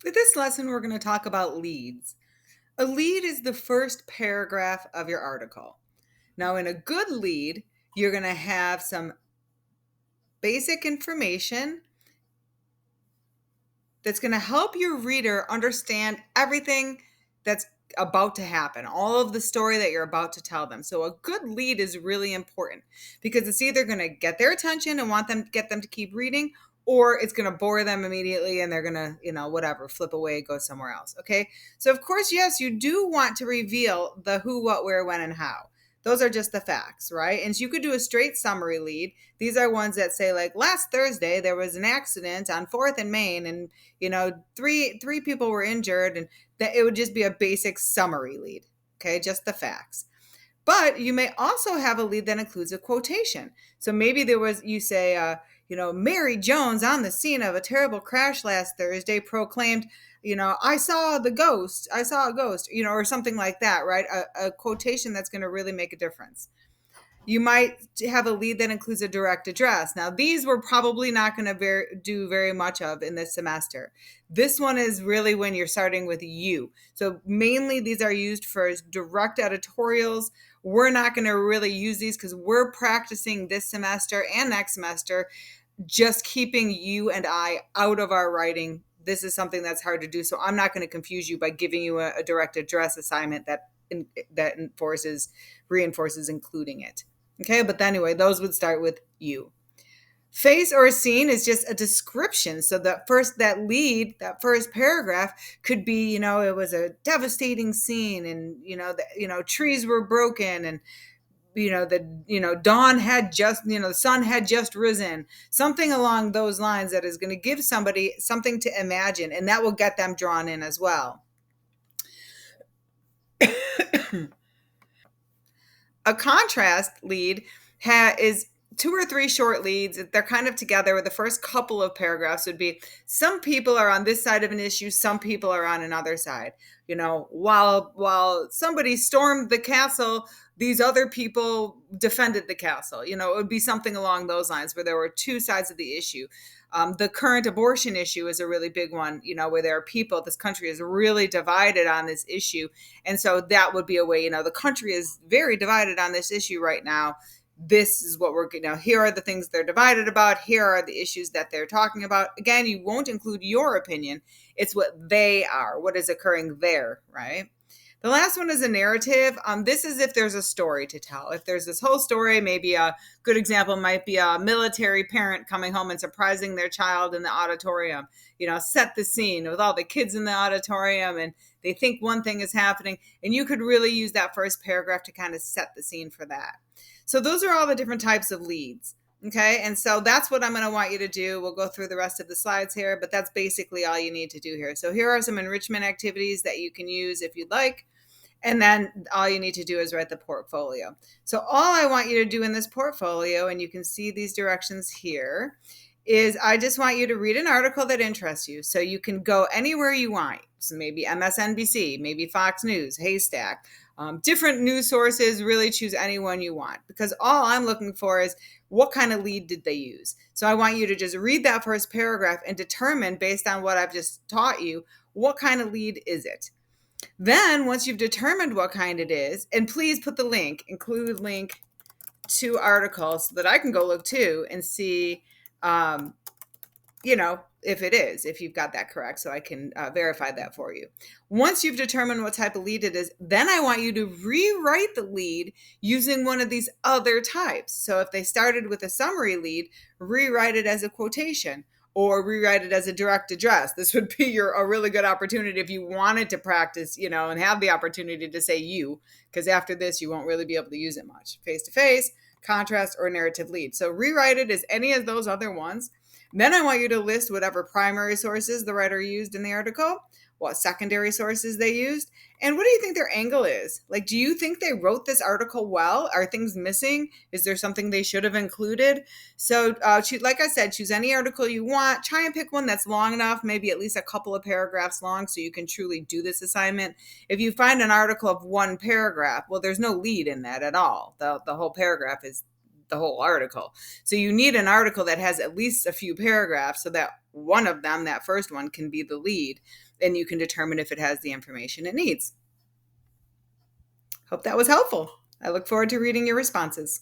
With this lesson, we're going to talk about leads. A lead is the first paragraph of your article. Now, in a good lead, you're going to have some basic information that's going to help your reader understand everything that's about to happen, all of the story that you're about to tell them. So a good lead is really important because it's either going to get their attention and get them to keep reading, or it's going to bore them immediately and they're going to, whatever, flip away, go somewhere else. Okay. So of course, yes, you do want to reveal the who, what, where, when, and how. Those are just the facts, right? And so you could do a straight summary lead. These are ones that say, like, last Thursday there was an accident on 4th and Main, and three people were injured, and that it would just be a basic summary lead. Okay, just the facts. But you may also have a lead that includes a quotation. So maybe you say, Mary Jones on the scene of a terrible crash last Thursday proclaimed, I saw the ghost, I saw a ghost, or something like that, right? A quotation that's going to really make a difference. You might have a lead that includes a direct address. Now, these we're probably not going to do very much of in this semester. This one is really when you're starting with you. So mainly these are used for direct editorials. We're not going to really use these because we're practicing this semester and next semester, just keeping you and I out of our writing. This is something that's hard to do. So I'm not going to confuse you by giving you a direct address assignment that reinforces including it. Okay, but anyway, those would start with you. Face or scene is just a description. So that first paragraph could be, it was a devastating scene, and trees were broken, and dawn had just, the sun had just risen. Something along those lines that is going to give somebody something to imagine, and that will get them drawn in as well. A contrast lead is 2 or 3 short leads. They're kind of together, where the first couple of paragraphs would be, some people are on this side of an issue, some people are on another side. While somebody stormed the castle, these other people defended the castle. It would be something along those lines, where there were 2 sides of the issue. The current abortion issue is a really big one, where there are this country is really divided on this issue. And so that would be a way, the country is very divided on this issue right now. This is what here are the things they're divided about. Here are the issues that they're talking about. Again, you won't include your opinion. It's what they are, what is occurring there, right? The last one is a narrative. This is if there's a story to tell. If there's this whole story, maybe a good example might be a military parent coming home and surprising their child in the auditorium. Set the scene with all the kids in the auditorium, and they think one thing is happening. And you could really use that first paragraph to kind of set the scene for that. So those are all the different types of leads. Okay, and so that's what I'm going to want you to do. We'll go through the rest of the slides here, but that's basically all you need to do here. So here are some enrichment activities that you can use if you'd like. And then all you need to do is write the portfolio. So all I want you to do in this portfolio, and you can see these directions here, is I just want you to read an article that interests you. So you can go anywhere you want. So maybe MSNBC, maybe Fox News, Haystack, different news sources. Really choose any one you want, because all I'm looking for is what kind of lead did they use. So I want you to just read that first paragraph and determine, based on what I've just taught you, what kind of lead is it. Then once you've determined what kind it is, and please put the include link to articles so that I can go look too and see, if you've got that correct, so I can verify that for you. Once you've determined what type of lead it is, then I want you to rewrite the lead using one of these other types. So if they started with a summary lead, rewrite it as a quotation, or rewrite it as a direct address. This would be a really good opportunity if you wanted to practice, and have the opportunity to say you, because after this, you won't really be able to use it much. Face-to-face, contrast, or narrative lead. So rewrite it as any of those other ones. Then I want you to list whatever primary sources the writer used in the article, what secondary sources they used, and what do you think their angle is? Like, do you think they wrote this article well? Are things missing? Is there something they should have included? So, like I said, choose any article you want. Try and pick one that's long enough, maybe at least a couple of paragraphs long, so you can truly do this assignment. If you find an article of 1 paragraph, well, there's no lead in that at all. The whole paragraph is the whole article. So you need an article that has at least a few paragraphs, so that one of them, that first one, can be the lead, and you can determine if it has the information it needs. Hope that was helpful. I look forward to reading your responses.